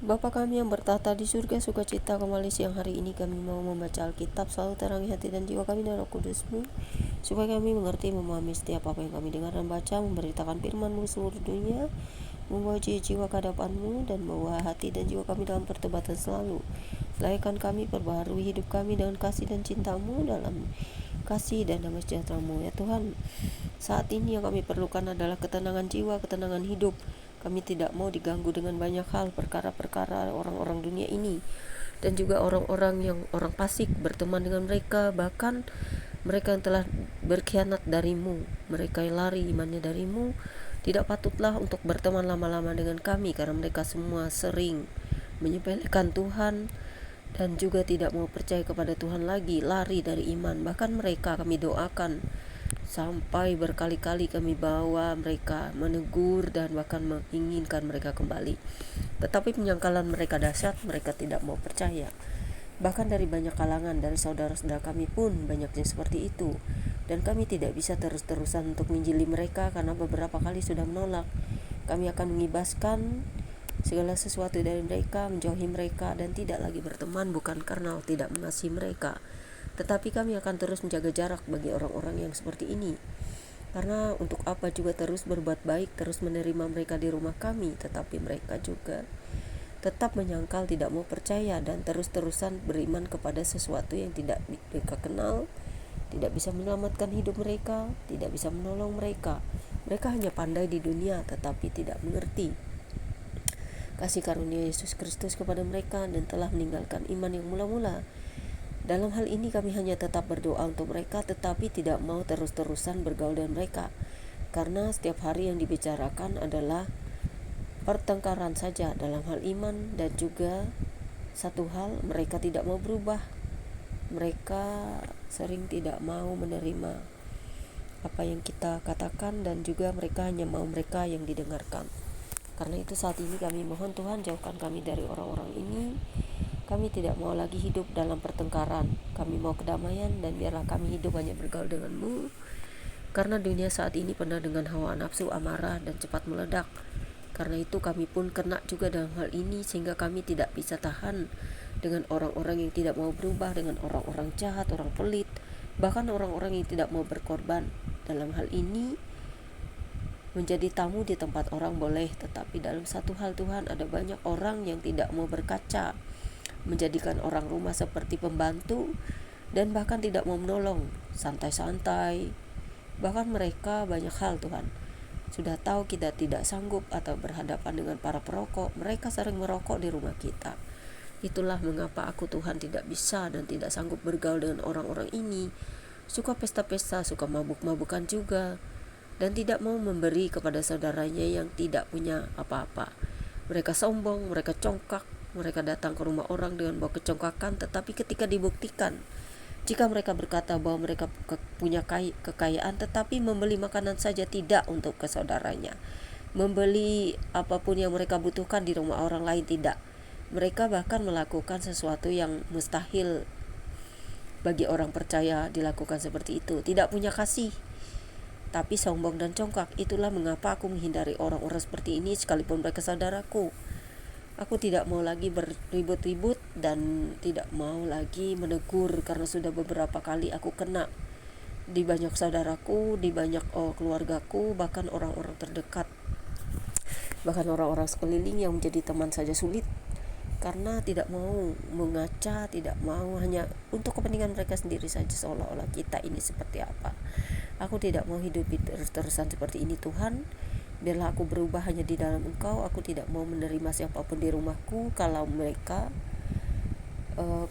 Bapa kami yang bertata di surga, sukacita kembali siang hari ini kami mau membaca Alkitab, selalu terangi hati dan jiwa kami dengan Roh Kudus-Mu, supaya kami mengerti, memahami setiap apa yang kami dengar dan baca, memberitakan firman-Mu seluruh dunia, membawa jiwa ke hadapan-Mu, dan membawa hati dan jiwa kami dalam pertobatan selalu. Layakan kami, perbaharui hidup kami dengan kasih dan cinta-Mu, dalam kasih dan damai sejahtera-Mu. Ya Tuhan, saat ini yang kami perlukan adalah ketenangan jiwa, ketenangan hidup. Kami tidak mau diganggu dengan banyak hal, perkara-perkara orang-orang dunia ini, dan juga orang-orang yang orang fasik, berteman dengan mereka, bahkan mereka yang telah berkhianat darimu, mereka yang lari imannya darimu, tidak patutlah untuk berteman lama-lama dengan kami, karena mereka semua sering menyepelekan Tuhan dan juga tidak mau percaya kepada Tuhan lagi, lari dari iman. Bahkan mereka kami doakan, sampai berkali-kali kami bawa mereka, menegur dan bahkan menginginkan mereka kembali. Tetapi penyangkalan mereka dahsyat, mereka tidak mau percaya. Bahkan dari banyak kalangan, dari saudara-saudara kami pun banyak yang seperti itu. Dan kami tidak bisa terus-terusan untuk menjili mereka, karena beberapa kali sudah menolak. Kami akan mengibaskan segala sesuatu dari mereka, menjauhi mereka, dan tidak lagi berteman, bukan karena tidak mengasihi mereka, tetapi kami akan terus menjaga jarak bagi orang-orang yang seperti ini. Karena untuk apa juga terus berbuat baik, terus menerima mereka di rumah kami, tetapi mereka juga tetap menyangkal, tidak mau percaya, dan terus-terusan beriman kepada sesuatu yang tidak mereka kenal, tidak bisa menyelamatkan hidup mereka, tidak bisa menolong mereka. Mereka hanya pandai di dunia, tetapi tidak mengerti kasih karunia Yesus Kristus kepada mereka, dan telah meninggalkan iman yang mula-mula. Dalam hal ini kami hanya tetap berdoa untuk mereka, tetapi tidak mau terus-terusan bergaul dengan mereka, karena setiap hari yang dibicarakan adalah pertengkaran saja dalam hal iman. Dan juga satu hal, mereka tidak mau berubah. Mereka sering tidak mau menerima apa yang kita katakan, dan juga mereka hanya mau mereka yang didengarkan. Karena itu saat ini kami mohon Tuhan, jauhkan kami dari orang-orang ini. Kami tidak mau lagi hidup dalam pertengkaran. Kami mau kedamaian, dan biarlah kami hidup hanya bergaul dengan-Mu. Karena dunia saat ini penuh dengan hawa nafsu, amarah, dan cepat meledak. Karena itu kami pun kena juga dalam hal ini, sehingga kami tidak bisa tahan dengan orang-orang yang tidak mau berubah, dengan orang-orang jahat, orang pelit, bahkan orang-orang yang tidak mau berkorban. Dalam hal ini, menjadi tamu di tempat orang boleh, tetapi dalam satu hal Tuhan, ada banyak orang yang tidak mau berkaca, menjadikan orang rumah seperti pembantu, dan bahkan tidak mau menolong, santai-santai. Bahkan mereka banyak hal Tuhan, sudah tahu kita tidak sanggup atau berhadapan dengan para perokok, mereka sering merokok di rumah kita. Itulah mengapa aku Tuhan tidak bisa dan tidak sanggup bergaul dengan orang-orang ini. Suka pesta-pesta, suka mabuk-mabukan juga, dan tidak mau memberi kepada saudaranya yang tidak punya apa-apa. Mereka sombong, mereka congkak, mereka datang ke rumah orang dengan bawa kecongkakan, tetapi ketika dibuktikan, jika mereka berkata bahwa mereka punya kekayaan, tetapi membeli makanan saja tidak untuk ke saudaranya, membeli apapun yang mereka butuhkan di rumah orang lain tidak. Mereka bahkan melakukan sesuatu yang mustahil bagi orang percaya dilakukan seperti itu. Tidak punya kasih, tapi sombong dan congkak. Itulah mengapa aku menghindari orang-orang seperti ini, sekalipun mereka saudaraku. Aku tidak mau lagi berribut-ribut dan tidak mau lagi menegur, karena sudah beberapa kali aku kena di banyak saudaraku, di banyak keluargaku, bahkan orang-orang terdekat, bahkan orang-orang sekeliling yang menjadi teman saja sulit, karena tidak mau mengaca, tidak mau, hanya untuk kepentingan mereka sendiri saja, seolah-olah kita ini seperti apa. Aku tidak mau hidup terus-terusan seperti ini Tuhan. Biarlah aku berubah hanya di dalam Engkau. Aku tidak mau menerima siapapun di rumahku kalau mereka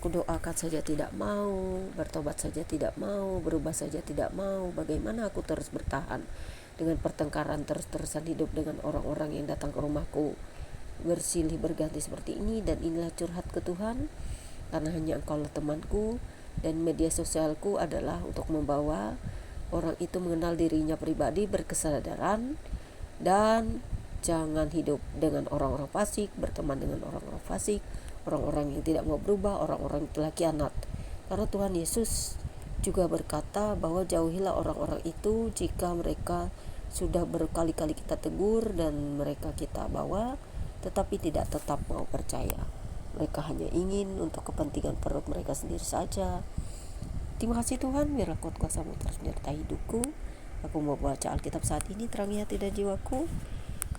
kudoakan saja tidak mau, bertobat saja tidak mau, berubah saja tidak mau. Bagaimana aku terus bertahan dengan pertengkaran, terus-terusan hidup dengan orang-orang yang datang ke rumahku bersilih berganti seperti ini? Dan inilah curhat ke Tuhan, karena hanya Engkaulah temanku, dan media sosialku adalah untuk membawa orang itu mengenal dirinya pribadi, berkesadaran, dan jangan hidup dengan orang-orang fasik, berteman dengan orang-orang fasik, orang-orang yang tidak mau berubah, orang-orang yang telah khianat. Karena Tuhan Yesus juga berkata bahwa jauhilah orang-orang itu. Jika mereka sudah berkali-kali kita tegur dan mereka kita bawa tetapi tidak tetap mau percaya. Mereka hanya ingin untuk kepentingan perut mereka sendiri saja. Terima kasih Tuhan, biarlah kuasa-Mu terus menyertai hidupku. Aku mau baca Alkitab saat ini, terangi hati dan jiwaku,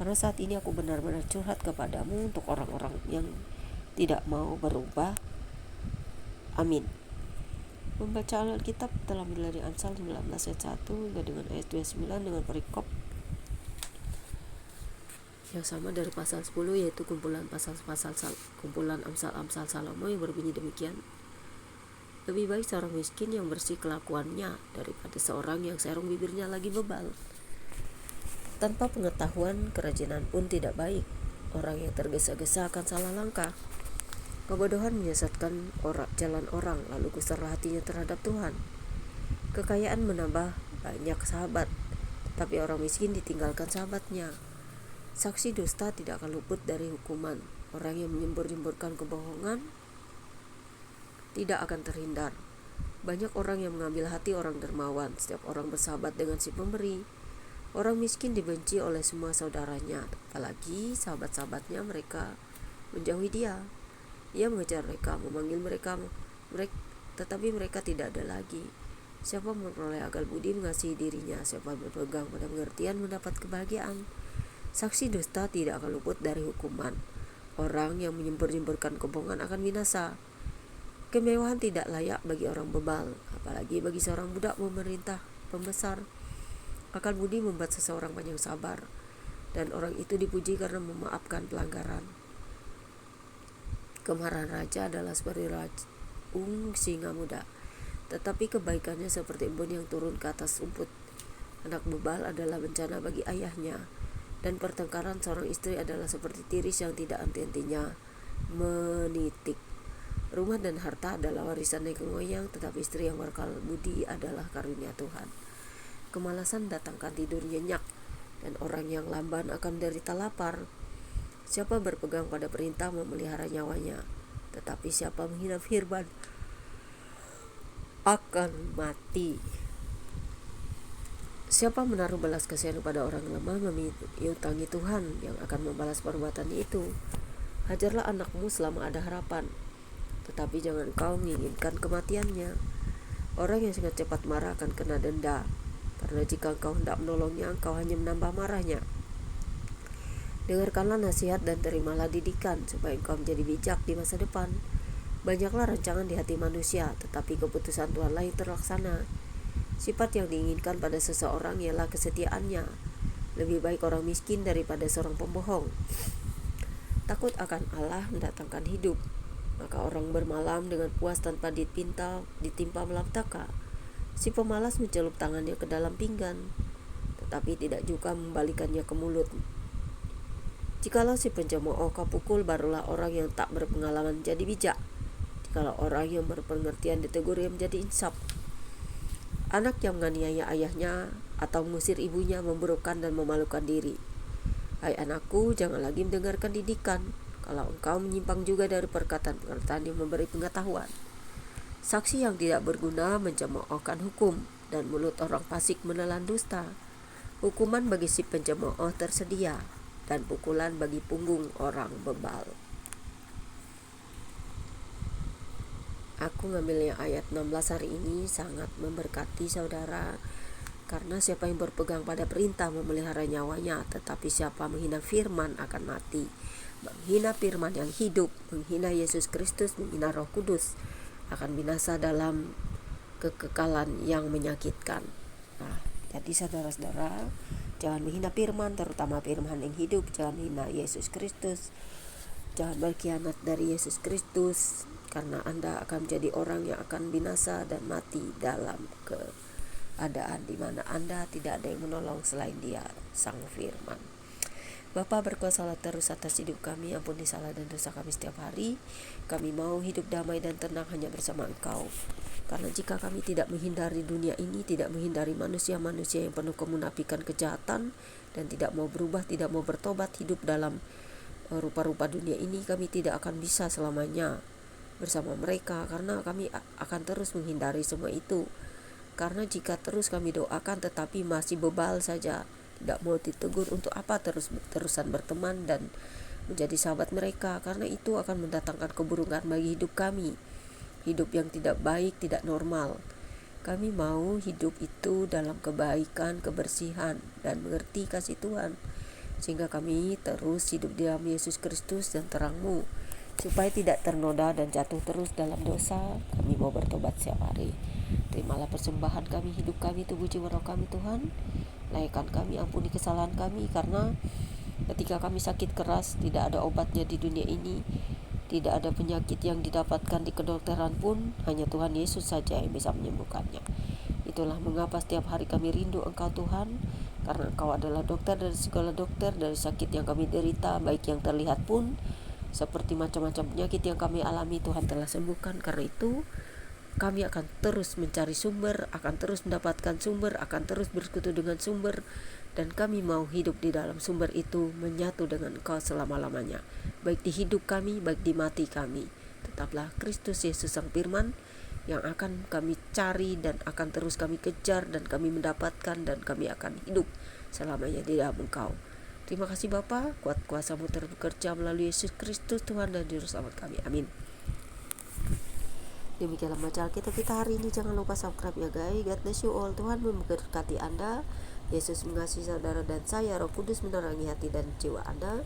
karena saat ini aku benar-benar curhat kepadamu untuk orang-orang yang tidak mau berubah. Amin. Membaca Alkitab telah dari Amsal 19 ayat 1 hingga dengan ayat 29 dengan perikop yang sama dari pasal 10, yaitu kumpulan kumpulan Amsal Salomo yang berbunyi demikian. Lebih baik seorang miskin yang bersih kelakuannya daripada seorang yang serong bibirnya lagi bebal. Tanpa pengetahuan, kerajinan pun tidak baik. Orang yang tergesa-gesa akan salah langkah. Kebodohan menyesatkan jalan orang, lalu kusarlah hatinya terhadap Tuhan. Kekayaan menambah banyak sahabat, tapi orang miskin ditinggalkan sahabatnya. Saksi dusta tidak akan luput dari hukuman. Orang yang menyembur-nyemburkan kebohongan tidak akan terhindar. Banyak orang yang mengambil hati orang dermawan. Setiap orang bersahabat dengan si pemberi. Orang miskin dibenci oleh semua saudaranya, apalagi sahabat-sahabatnya. Mereka menjauhi dia. Ia mengejar mereka, memanggil mereka, tetapi mereka tidak ada lagi. Siapa memperoleh akal budi mengasihi dirinya. Siapa berpegang pada pengertian mendapat kebahagiaan. Saksi dusta tidak akan luput dari hukuman. Orang yang menyembur-nyemburkan kebohongan akan binasa. Kemewahan tidak layak bagi orang bebal, apalagi bagi seorang budak pemerintah pembesar. Akal budi membuat seseorang panjang sabar, dan orang itu dipuji karena memaafkan pelanggaran. Kemarahan raja adalah seperti singa muda, tetapi kebaikannya seperti embun yang turun ke atas rumput. Anak bebal adalah bencana bagi ayahnya, dan pertengkaran seorang istri adalah seperti tiris yang tidak henti-hentinya menitik. Rumah dan harta adalah warisan nenek moyang, tetapi istri yang berakal budi adalah karunia Tuhan. Kemalasan datangkan tidur nyenyak, dan orang yang lamban akan menderita lapar. Siapa berpegang pada perintah memelihara nyawanya, tetapi siapa menghina firman akan mati. Siapa menaruh belas kasihan kepada orang lemah memiutangi Tuhan yang akan membalas perbuatan itu. Hajarlah anakmu selama ada harapan, tetapi jangan kau menginginkan kematiannya. Orang yang sangat cepat marah akan kena denda, karena jika engkau hendak menolongnya, engkau hanya menambah marahnya. Dengarkanlah nasihat dan terimalah didikan, supaya engkau menjadi bijak di masa depan. Banyaklah rancangan di hati manusia, tetapi keputusan Tuhanlah yang terlaksana. Sifat yang diinginkan pada seseorang ialah kesetiaannya. Lebih baik orang miskin daripada seorang pembohong. Takut akan Allah mendatangkan hidup, maka orang bermalam dengan puas tanpa ditimpa malapetaka. Si pemalas mencelup tangannya ke dalam pinggan, tetapi tidak juga membalikannya ke mulut. Jikalau si pencemooh kau pukul, barulah orang yang tak berpengalaman jadi bijak. Jikalau orang yang berpengertian ditegur, ia menjadi insaf. Anak yang menganiaya ayahnya atau mengusir ibunya memburukkan dan memalukan diri. Hai anakku, jangan lagi mendengarkan didikan, kalau engkau menyimpang juga dari perkataan-perkataan yang memberi pengetahuan. Saksi yang tidak berguna mencemoohkan hukum, dan mulut orang fasik menelan dusta. Hukuman bagi si pencemooh tersedia, dan pukulan bagi punggung orang bebal. Aku ngambilnya ayat 16 hari ini, sangat memberkati saudara. Karena siapa yang berpegang pada perintah memelihara nyawanya, tetapi siapa menghina firman akan mati. Menghina firman yang hidup, menghina Yesus Kristus, menghina Roh Kudus, akan binasa dalam kekekalan yang menyakitkan. Nah, jadi saudara-saudara, jangan menghina firman, terutama firman yang hidup. Jangan menghina Yesus Kristus, jangan berkhianat dari Yesus Kristus, karena Anda akan menjadi orang yang akan binasa dan mati dalam keadaan di mana Anda tidak ada yang menolong selain Dia, Sang Firman. Bapa berkuasalah terus atas hidup kami, ampuni salah dan dosa kami setiap hari. Kami mau hidup damai dan tenang hanya bersama Engkau. Karena jika kami tidak menghindari dunia ini, tidak menghindari manusia-manusia yang penuh kemunafikan kejahatan, dan tidak mau berubah, tidak mau bertobat, hidup dalam rupa-rupa dunia ini, kami tidak akan bisa selamanya bersama mereka, karena kami akan terus menghindari semua itu. Karena jika terus kami doakan tetapi masih bebal saja, tidak mau ditegur, untuk apa terus-terusan berteman dan menjadi sahabat mereka, karena itu akan mendatangkan keburukan bagi hidup kami, hidup yang tidak baik, tidak normal. Kami mau hidup itu dalam kebaikan, kebersihan, dan mengerti kasih Tuhan, sehingga kami terus hidup di dalam Yesus Kristus dan terang-Mu, supaya tidak ternoda dan jatuh terus dalam dosa. Kami mau bertobat setiap hari. Terimalah persembahan kami, hidup kami, tubuh jiwa roh kami Tuhan. Layakkan kami, ampuni kesalahan kami, karena ketika kami sakit keras, tidak ada obatnya di dunia ini, tidak ada penyakit yang didapatkan di kedokteran pun, hanya Tuhan Yesus saja yang bisa menyembuhkannya. Itulah mengapa setiap hari kami rindu Engkau Tuhan, karena Engkau adalah dokter dari segala dokter, dari sakit yang kami derita, baik yang terlihat pun, seperti macam-macam penyakit yang kami alami, Tuhan telah sembuhkan. Karena itu kami akan terus mencari sumber, akan terus mendapatkan sumber, akan terus bersekutu dengan sumber, dan kami mau hidup di dalam sumber itu, menyatu dengan Engkau selama-lamanya, baik di hidup kami, baik di mati kami. Tetaplah Kristus Yesus Sang Firman yang akan kami cari dan akan terus kami kejar, dan kami mendapatkan, dan kami akan hidup selamanya di dalam Engkau. Terima kasih Bapa, kuat kuasa-Mu terus bekerja melalui Yesus Kristus Tuhan dan Juru Selamat kami. Amin. Demikianlah baca Alkitab kita hari ini. Jangan lupa subscribe ya guys. God bless you all. Tuhan memberkati Anda. Yesus mengasihi saudara dan saya. Roh Kudus menerangi hati dan jiwa Anda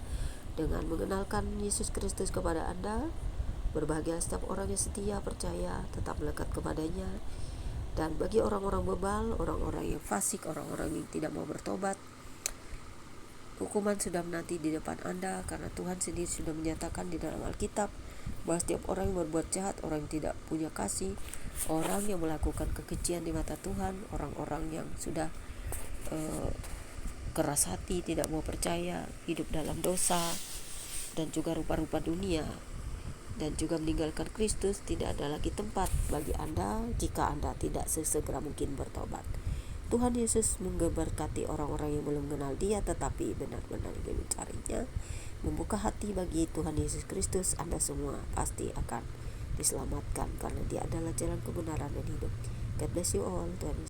dengan mengenalkan Yesus Kristus kepada Anda. Berbahagia setiap orang yang setia, percaya, tetap melekat kepadanya. Dan bagi orang-orang bebal, orang-orang yang fasik, orang-orang yang tidak mau bertobat, hukuman sudah menanti di depan Anda, karena Tuhan sendiri sudah menyatakan di dalam Alkitab bahwa setiap orang yang berbuat jahat, orang yang tidak punya kasih, orang yang melakukan kekejian di mata Tuhan, orang-orang yang sudah keras hati, tidak mau percaya, hidup dalam dosa dan juga rupa-rupa dunia, dan juga meninggalkan Kristus, tidak ada lagi tempat bagi Anda jika Anda tidak sesegera mungkin bertobat. Tuhan Yesus memberkati orang-orang yang belum mengenal Dia tetapi benar-benar ingin mencarinya, membuka hati bagi Tuhan Yesus Kristus. Anda semua pasti akan diselamatkan, karena Dia adalah jalan kebenaran dan hidup. God bless you all. Tuhan